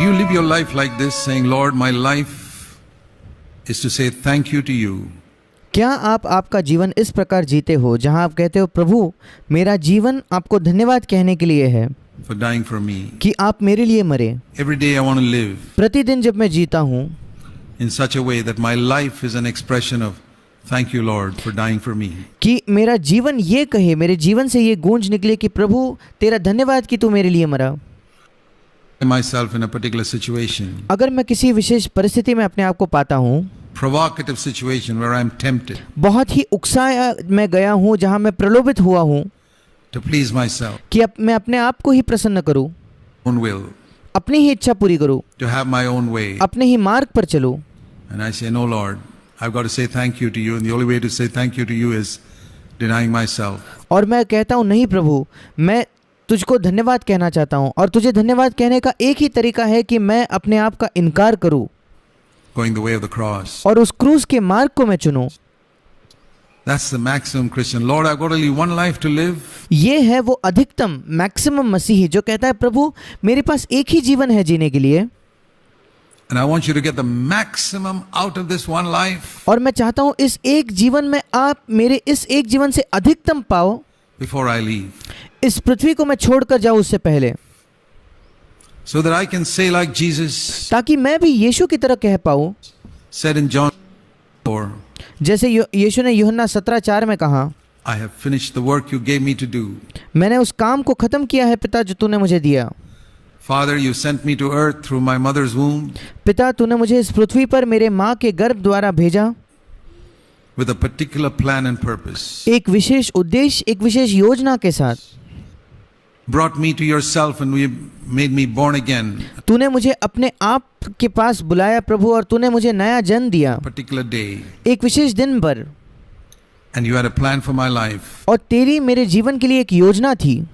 Do you live your life like this, saying, Lord, my life is to say thank you to you? क्या आप आपका जीवन इस प्रकार जीते हो जहां आप कहते हो प्रभु मेरा जीवन आपको धन्यवाद कहने के लिए है For dying for me. कि आप मेरे लिए मरे। Every day I want to live प्रतिदिन जब मैं जीता हूँ in such a way that my life is an expression of thank you, Lord, for dying for me. कि मेरा जीवन ये कहे, मेरे जीवन से ये गूंज निकले कि प्रभु तेरा धन्यवाद कि तू मेरे लिए मरा। Myself in a particular situation, अगर मैं किसी विशेष परिस्थिति में अपने आप को पाता हूँ, provocative situation where I'm tempted बहुत ही उकसाया मैं गया हूँ, जहाँ मैं प्रलोभित हुआ हूँ to please myself, कि मैं अपने आप को ही प्रसन्न करूँ, own will, अपनी ही इच्छा पूरी करूँ, to have my own way. अपने ही मार्ग पर चलूँ। And I say, no, Lord, I've got to say thank you to you. And the only way to say thank you to you is denying myself. और मैं कहता हूँ नहीं प्रभु, मैं तुझको धन्यवाद कहना चाहता हूँ और तुझे धन्यवाद कहने का एक ही तरीका है कि मैं अपने आप का इनकार करूँ Going the way of the cross. और उस क्रूस के मार्ग को मैं चुनूँ। That's the maximum Christian. Lord, I've got only one life to live. ये है वो अधिकतम मैक्सिमम मसीही जो कहता है प्रभु मेरे पास एक ही जीवन है जीने के लिए And I want you to get the maximum out of this one life और मैं चाहता हूँ इस एक जीवन में आप मेरे इस एक जीवन से अधिकतम पाओ before I leave. इस पृथ्वी को मैं छोड़कर जाऊँ उससे पहले, So that I can say like Jesus ताकि मैं भी यीशु की तरह कह पाऊँ said in John 4, जैसे यीशु ने यूहन्ना 17:4 में कहा, I have finished the work you gave me to do. मैंने उस काम को खत्म किया है पिता जो तूने मुझे दिया। Father, you sent me to earth through my mother's womb पिता तूने मुझे इस पृथ्वी पर मेरे माँ के गर्भ द्वारा भेजा with a particular plan and purpose. एक विशेष उद्देश्य, एक विशेष योजना के साथ। Brought me to yourself and you made me born again. तूने मुझे अपने आप के पास बुलाया प्रभु और तूने मुझे नया जन्म दिया Particular day. एक विशेष दिन पर, And you had a plan for my life. और तेरी मेरे जीवन के लिए एक योजना थी।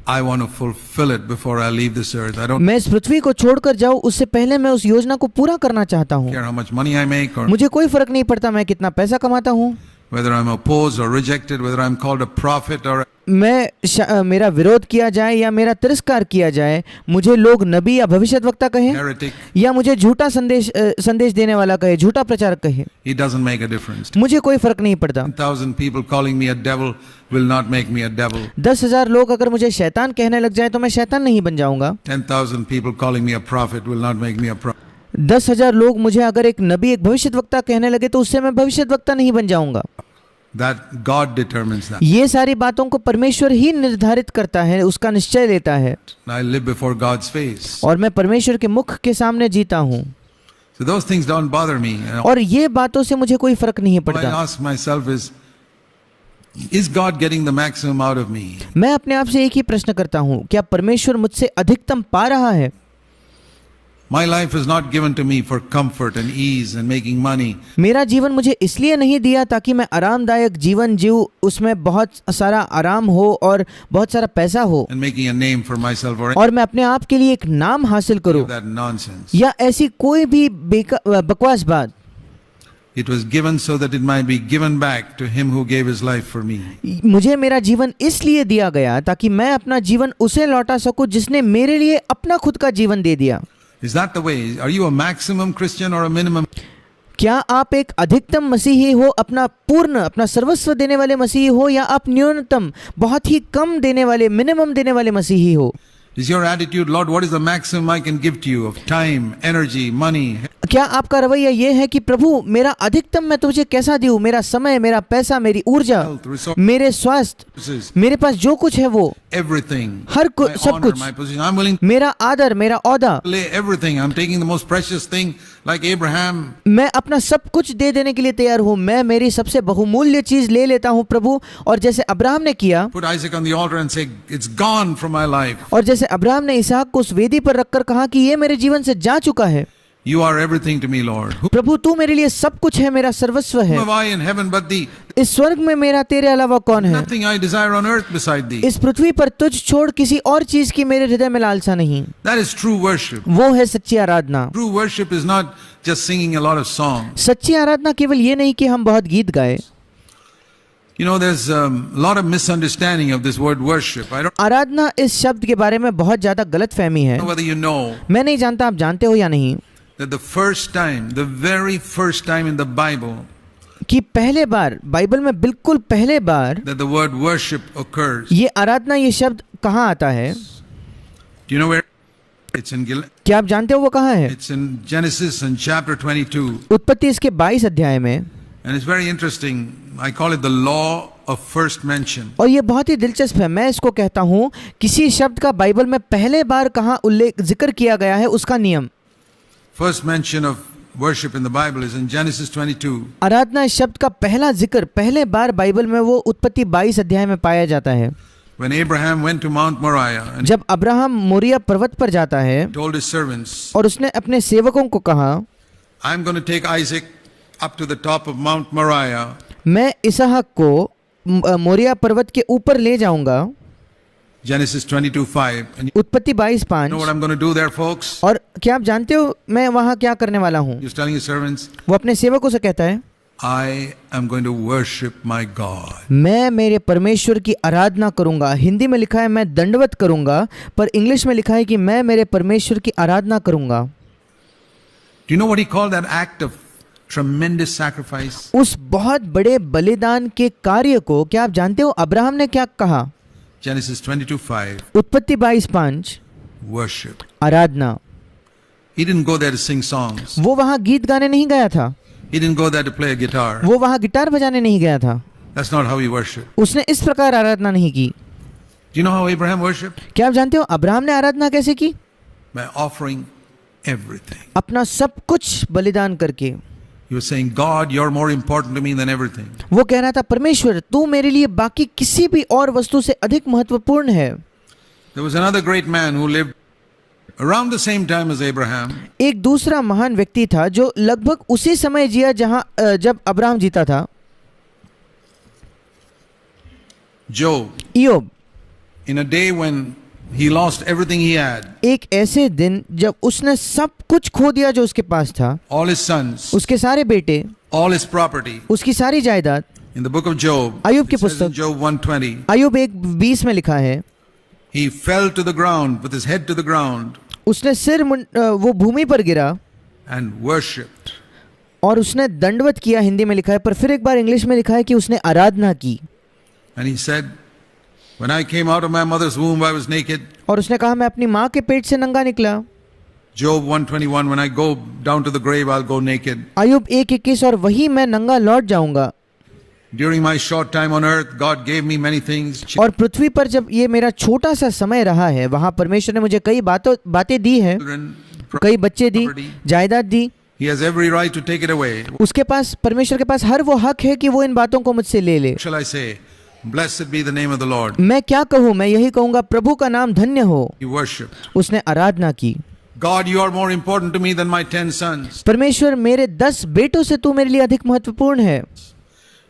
I want to fulfill it before I leave this earth. I don't मैं इस पृथ्वी को छोड़कर जाऊँ उससे पहले मैं उस योजना को पूरा करना चाहता हूँ। care how much money I make or मुझे कोई फर्क नहीं पड़ता मैं कितना पैसा कमाता हूँ, whether I'm opposed or rejected, whether I'm called a prophet or मेरा विरोध किया जाए या मेरा तिरस्कार किया जाए, मुझे लोग नबी या भविष्यद्वक्ता कहे heretic. या मुझे झूठा संदेश देने वाला कहे, झूठा प्रचारक कहे, It doesn't make a difference. मुझे कोई फर्क नहीं पड़ता। 10,000 people calling me a devil will not make me a devil. 10,000 लोग अगर मुझे शैतान कहने लग जाए तो मैं शैतान नहीं बन जाऊंगा। 10,000 people calling me a prophet will not make me a prophet. 10,000 लोग मुझे अगर एक नबी, एक भविष्यद्वक्ता कहने लगे तो उससे मैं भविष्यद्वक्ता नहीं बन जाऊंगा। That God determines that. ये सारी बातों को परमेश्वर ही निर्धारित करता है, उसका निश्चय लेता है। I live before God's face. और मैं परमेश्वर के मुख के सामने जीता हूँ So those things don't bother me. और ये बातों से मुझे कोई फर्क नहीं All I पड़ता। ask myself is God getting the maximum out of me? मैं अपने आप से एक ही प्रश्न करता हूँ, क्या परमेश्वर मुझसे अधिकतम पा रहा है? My life is not given to me for comfort and ease and making money. मेरा जीवन मुझे इसलिए नहीं दिया ताकि मैं आरामदायक जीवन जीऊं, उसमें बहुत सारा आराम हो और बहुत सारा पैसा हो And making a name for myself or और मैं अपने आप के लिए एक नाम हासिल करूं, that nonsense. या ऐसी कोई भी बकवास बात। It was given so that it might be given back to him who gave his life for me. मुझे मेरा जीवन इसलिए दिया गया ताकि मैं अपना जीवन उसे लौटा सकूं जिसने मेरे लिए अपना खुद का जीवन दे दिया। Is that the way? Are you a maximum Christian or a minimum? क्या आप एक अधिकतम मसीही हो, अपना पूर्ण, अपना सर्वस्व देने वाले मसीही हो, या आप न्यूनतम, बहुत ही कम देने वाले, मिनिमम देने वाले मसीही हो? Is your attitude, Lord, what is the maximum I can give to you of time, energy, money? क्या आपका रवैया ये है कि प्रभु मेरा अधिकतम मैं तुझे कैसा दूं, मेरा समय, मेरा पैसा, मेरी ऊर्जा, Health, resources, मेरे स्वास्थ्य, मेरे पास जो कुछ है वो, everything. हर My सब honor, कुछ, my position. I'm willing मेरा आदर, मेरा औदा, to lay everything. I'm taking the most precious thing like Abraham. मैं अपना सब कुछ दे देने के लिए तैयार हूँ। मैं मेरी सबसे बहुमूल्य चीज ले लेता हूँ प्रभु, और जैसे अब्राहम ने किया, Put Isaac on the altar and say, it's gone from my life. और जैसे अब्राहम ने इसहाक को उस वेदी पर रखकर कहा कि ये मेरे जीवन से जा चुका है। You are everything to me, Lord. Who प्रभु तू मेरे लिए सब कुछ है, मेरा सर्वस्व है। am I in heaven but thee? इस स्वर्ग में मेरा तेरे अलावा कौन है? Nothing I desire on earth beside thee. इस पृथ्वी पर तुझ छोड़ किसी और चीज की मेरे हृदय में लालसा नहीं। That is true worship. वो है सच्ची आराधना। True worship is not just singing a lot of songs. सच्ची आराधना केवल ये नहीं कि हम बहुत गीत गाए। You know, there's a lot of misunderstanding of this word worship. I don't आराधना इस शब्द के बारे में बहुत ज्यादा गलत फहमी है। know whether you know मैं नहीं जानता आप जानते हो या नहीं that the first time, the very first time in the Bible कि पहले बार बाइबल में बिल्कुल पहले बार that the word worship occurs. ये आराधना ये शब्द कहाँ आता है? Do you know where? It's in क्या आप जानते हो वो कहाँ है? it's in Genesis in chapter 22, उत्पत्ति इसके 22 अध्याय में। and it's very interesting. I call it the law of first mention. और ये बहुत ही दिलचस्प है। मैं इसको कहता हूँ किसी शब्द का बाइबल में पहले बार कहाँ उल्लेख जिक्र किया गया है उसका नियम। First mention of worship in the Bible is in Genesis 22. आराधना इस शब्द का पहला जिक्र पहले बार बाइबल में वो उत्पत्ति 22 अध्याय में पाया जाता है। When Abraham went to Mount Moriah and जब अब्राहम मोरिया पर्वत पर जाता है told his servants, और उसने अपने सेवकों को कहा I'm going to take Isaac up to the top of Mount Moriah. मैं इसहाक को मोरिया पर्वत के ऊपर ले जाऊंगा। Genesis 22:5. And you उत्पत्ति 22:5। know what I'm going to do there, folks? और क्या आप जानते हो मैं वहां क्या करने वाला हूँ? He's telling his servants, वो अपने सेवकों से कहता है I am going to worship my God. मैं मेरे परमेश्वर की आराधना करूंगा। हिंदी में लिखा है मैं दंडवत करूंगा, पर इंग्लिश में लिखा है कि मैं मेरे परमेश्वर की आराधना करूंगा। Do you know what he called that act of tremendous sacrifice? उस बहुत बड़े बलिदान के कार्य को क्या आप जानते हो अब्राहम ने क्या कहा? Genesis 22:5. उत्पत्ति 22:5 Worship. Aradhana. He didn't go there to sing songs. वो वहां गीत गाने नहीं गया था, He didn't go there to play a guitar. वो वहां गिटार बजाने नहीं गया था, That's not how he worshiped. उसने इस प्रकार आराधना नहीं की। Do you know how Abraham worshipped? क्या आप जानते हो अब्राहम ने आराधना कैसे की? By offering everything. अपना सब कुछ बलिदान करके। He was saying, God, you're more important to me than everything. वो कह रहा था परमेश्वर तू मेरे लिए बाकी किसी भी और वस्तु से अधिक महत्वपूर्ण है। There was another great man who lived around the same time as Abraham. एक दूसरा महान व्यक्ति था जो लगभग उसी समय जिया जब अब्राहम जीता था। Job. इयोब। In a day when he lost everything he had, एक ऐसे दिन जब उसने सब कुछ खो दिया जो उसके पास था, all his sons, उसके सारे बेटे, all his property. उसकी सारी जायदाद। In the book of Job, अय्यूब की it says in पुस्तक Job 1:20, अय्यूब 1:20 में लिखा है he fell to the ground with his head to the ground उसने वो भूमि पर गिरा and worshipped. और उसने दंडवत किया, हिंदी में लिखा है, पर फिर एक बार इंग्लिश में लिखा है कि उसने आराधना की। And he said, when I came out of my mother's womb, I was naked. और उसने कहा मैं अपनी माँ के पेट से नंगा निकला। Job 1:21, when I go down to the grave, I'll go naked. अय्यूब 1:21 और वही मैं नंगा लौट जाऊंगा। During my short time on earth, God gave me many things. और पृथ्वी पर जब ये मेरा छोटा सा समय रहा है वहां परमेश्वर ने मुझे कई बातें दी है, Children, कई बच्चे दी, property. जायदाद दी। He has every right to take it away. उसके पास परमेश्वर के पास हर वो हक है कि वो इन बातों को मुझसे ले ले। What shall I say? Blessed be the name of the Lord. मैं क्या कहूँ, मैं यही कहूँगा प्रभु का नाम धन्य हो। He worshipped. उसने आराधना की। God, you are more important to me than my 10 sons. परमेश्वर मेरे 10 बेटों से तू मेरे लिए अधिक महत्वपूर्ण है।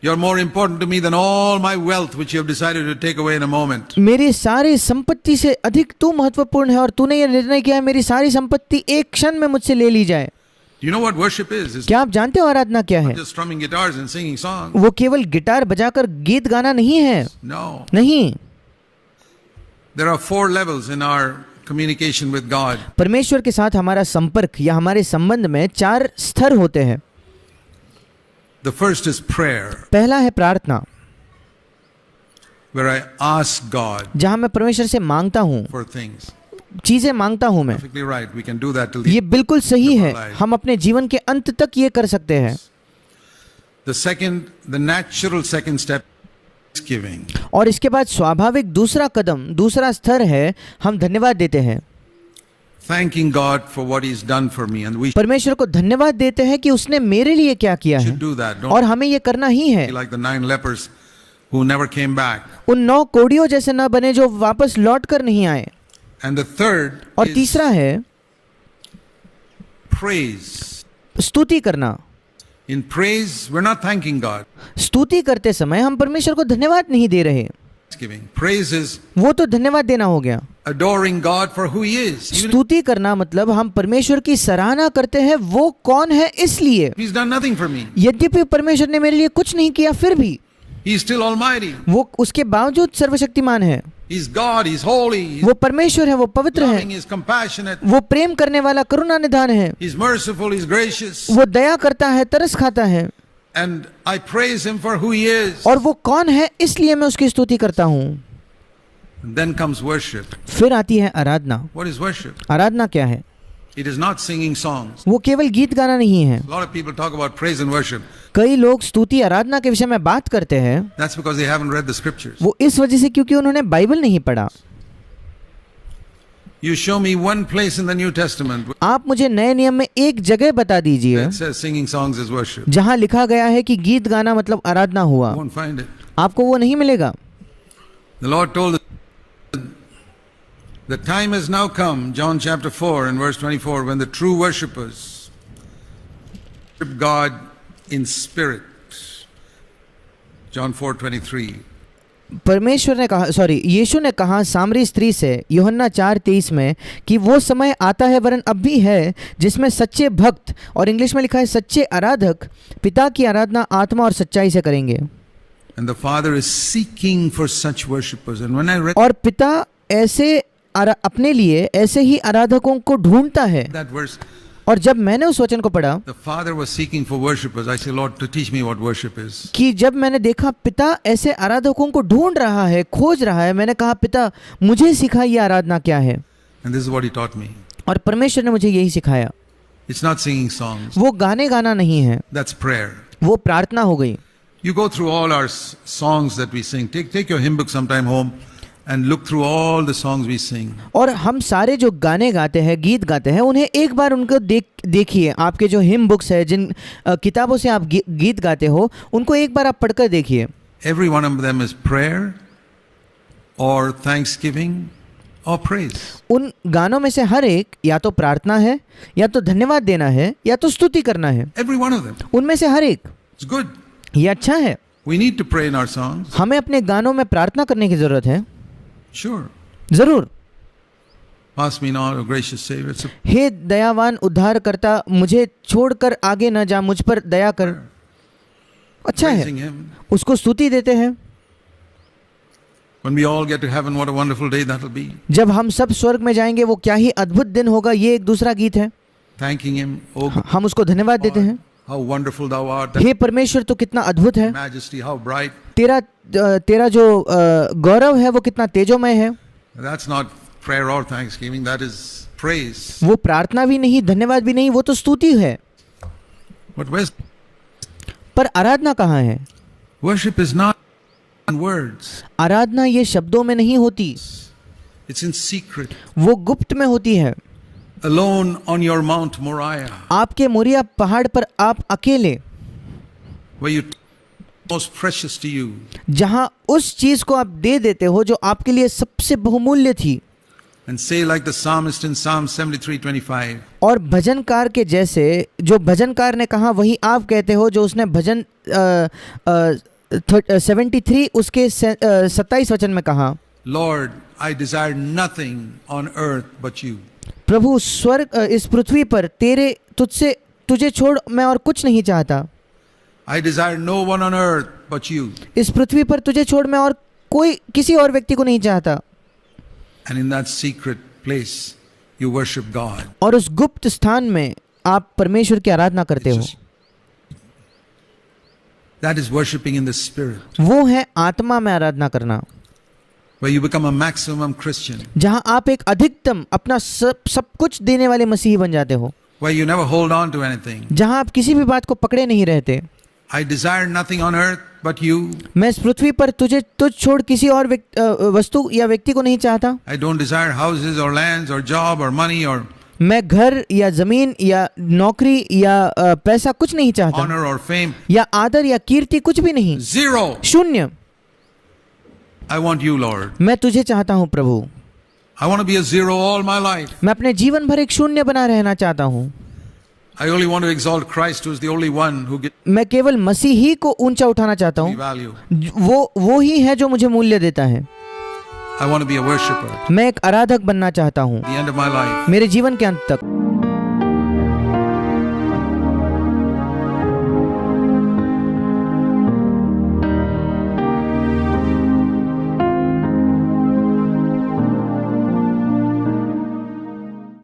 You are more important to me than all my wealth, which you have decided to take away in a moment. मेरी सारी संपत्ति से अधिक तू महत्वपूर्ण है और तूने ये निर्णय किया है मेरी सारी संपत्ति एक क्षण में मुझसे ले ली जाए। Do you know what worship is? It's क्या आप जानते हो आराधना क्या है? not just strumming guitars and singing songs. वो केवल गिटार बजाकर गीत गाना नहीं है, No. नहीं। There are 4 levels in our communication with God. परमेश्वर के साथ हमारा संपर्क या हमारे संबंध में 4 स्तर होते हैं। The first is prayer, पहला है प्रार्थना, where I ask God जहां मैं परमेश्वर से मांगता हूँ, for things. चीजें मांगता हूँ मैं। Perfectly right. We can do that till the ये बिल्कुल सही है, life. हम अपने जीवन के अंत तक ये कर सकते हैं। The natural second step is giving. और इसके बाद स्वाभाविक दूसरा कदम, दूसरा स्तर है हम धन्यवाद देते हैं। Thanking God for what He's done for me, and we परमेश्वर को धन्यवाद देते हैं कि उसने मेरे लिए क्या किया है should do that. और Don't हमें ये करना ही है। be like the 9 lepers who never came back. उन 9 कोढ़ियों जैसे न बने जो वापस लौट कर नहीं आए। And the third और is तीसरा है praise. स्तुति करना। In praise, we're not thanking God. स्तुति करते समय हम परमेश्वर को धन्यवाद नहीं दे रहे। Giving. Praise is वो तो धन्यवाद देना हो गया। adoring God for who He is. Even स्तुति करना मतलब हम परमेश्वर की सराहना करते हैं वो कौन है इसलिए। if He's done nothing for me. यद्यपि परमेश्वर ने मेरे लिए कुछ नहीं किया फिर भी He is still almighty. वो उसके बावजूद सर्वशक्तिमान है, He's God, He's holy, He's वो परमेश्वर है, वो पवित्र है, loving, He's compassionate, वो प्रेम करने वाला, करुणा निधान है, He's merciful, He's gracious. वो दया करता है, तरस खाता है, And I praise Him for who He is. और वो कौन है इसलिए मैं उसकी स्तुति करता हूँ। And then comes worship. फिर आती है आराधना। What is worship? आराधना क्या है? It is not singing songs. वो केवल गीत गाना नहीं है। A lot of people talk about praise and worship. कई लोग स्तुति आराधना के विषय में बात करते हैं, That's because they haven't read the scriptures. वो इस वजह से क्योंकि उन्होंने बाइबल नहीं पढ़ा। You show me one place in the New Testament आप मुझे नए नियम में एक जगह बता दीजिए that says singing songs is worship. जहाँ लिखा गया है कि गीत गाना मतलब आराधना हुआ। You won't find it. आपको वो नहीं मिलेगा। The Lord told us, the time has now come, John chapter 4 and verse 24, when the true worshippers worship God in spirit. John 4:23. परमेश्वर ने कहा, यीशु ने कहा सामरी स्त्री से यूहन्ना 4:23 में कि वो समय आता है वरन अब भी है जिसमें सच्चे भक्त, और इंग्लिश में लिखा है सच्चे आराधक, पिता की आराधना आत्मा और सच्चाई से करेंगे। And the Father is seeking for such worshippers. And when I read और पिता ऐसे अपने लिए ऐसे ही आराधकों को ढूंढता है। that verse, और जब मैंने उस वचन को पढ़ा the Father was seeking for worshippers. I say, Lord, to teach me what worship is. कि जब मैंने देखा पिता ऐसे आराधकों को ढूंढ रहा है, खोज रहा है, मैंने कहा पिता मुझे सिखा ये आराधना क्या है। And this is what He taught me. और परमेश्वर ने मुझे यही सिखाया। It's not singing songs. वो गाने गाना नहीं है, That's prayer. वो प्रार्थना हो गई। You go through all our songs that we sing. Take your hymn book sometime home and look through all the songs we sing. और हम सारे जो गाने गाते हैं, गीत गाते हैं, उन्हें एक बार उनको देखिए। आपके जो हिम बुक्स है, जिन किताबों से आप गीत गाते हो, उनको एक बार आप पढ़कर देखिए। Every one of them is prayer or thanksgiving or praise. उन गानों में से हर एक या तो प्रार्थना है, या तो धन्यवाद देना है, या तो स्तुति करना है। Every one of them. उनमें से हर एक। It's good. ये अच्छा है। We need to pray in our songs. हमें अपने गानों में प्रार्थना करने की जरूरत है। Sure. जरूर। Pass me not, O gracious Savior. It's a हे दयावान उद्धारकर्ता, मुझे छोड़कर आगे न जा, मुझ पर दया कर। अच्छा है, praising Him. उसको स्तुति देते हैं। When we all get to heaven, what a wonderful day that'll be. जब हम सब स्वर्ग में जाएंगे, वो क्या ही अद्भुत दिन होगा। ये एक दूसरा गीत है। Thanking Him. Oh, हम उसको धन्यवाद देते हैं। how wonderful Thou art. हे परमेश्वर, तो कितना अद्भुत है। Majesty, how bright. तेरा जो गौरव है वो कितना तेजोमय है। That's not prayer or thanksgiving. That is praise. वो प्रार्थना भी नहीं, धन्यवाद भी नहीं, वो तो स्तुति है। But where's पर आराधना कहाँ है? worship is not in words. आराधना ये शब्दों में नहीं होती, It's in secret. वो गुप्त में होती है। Alone on your Mount Moriah, आपके मोरिया पहाड़ पर आप अकेले, where you most precious to you. जहां उस चीज को आप दे देते हो जो आपके लिए सबसे बहुमूल्य थी। And say like the psalmist in Psalm 73:25. और भजनकार के जैसे, जो भजनकार ने कहा वही आप कहते हो, जो उसने भजन 73 उसके 27 वचन में कहा, Lord, I desire nothing on earth but you. प्रभु स्वर्ग इस पृथ्वी पर तुझे छोड़ मैं और कुछ नहीं चाहता। I desire no one on earth but you. इस पृथ्वी पर तुझे छोड़ मैं और किसी और व्यक्ति को नहीं चाहता। And in that secret place, you worship God. और उस गुप्त स्थान में आप परमेश्वर की आराधना करते हो। That is worshiping in the Spirit, वो है आत्मा में आराधना करना, where you become a maximum Christian, जहां आप एक अधिकतम अपना सब कुछ देने वाले मसीही बन जाते हो, where you never hold on to anything. जहां आप किसी भी बात को पकड़े नहीं रहते। I desire nothing on earth but you. मैं इस पृथ्वी पर तुझ छोड़ किसी और वस्तु या व्यक्ति को नहीं चाहता। I don't desire houses or lands or job or money or मैं घर या जमीन या नौकरी या पैसा कुछ नहीं चाहता, honor or fame. या आदर या कीर्ति, कुछ भी नहीं। Zero. शून्य। I want you, Lord. मैं तुझे चाहता हूँ प्रभु। I want to be a zero all my life. मैं अपने जीवन भर एक शून्य बना रहना चाहता हूँ। I only want to exalt Christ, who is the only one who gets मैं केवल मसीह ही को ऊंचा उठाना चाहता me हूँ। value. वो ही है जो मुझे मूल्य देता है। I want to be a worshipper. मैं एक आराधक बनना चाहता हूँ The end of my life. मेरे जीवन के अंत तक।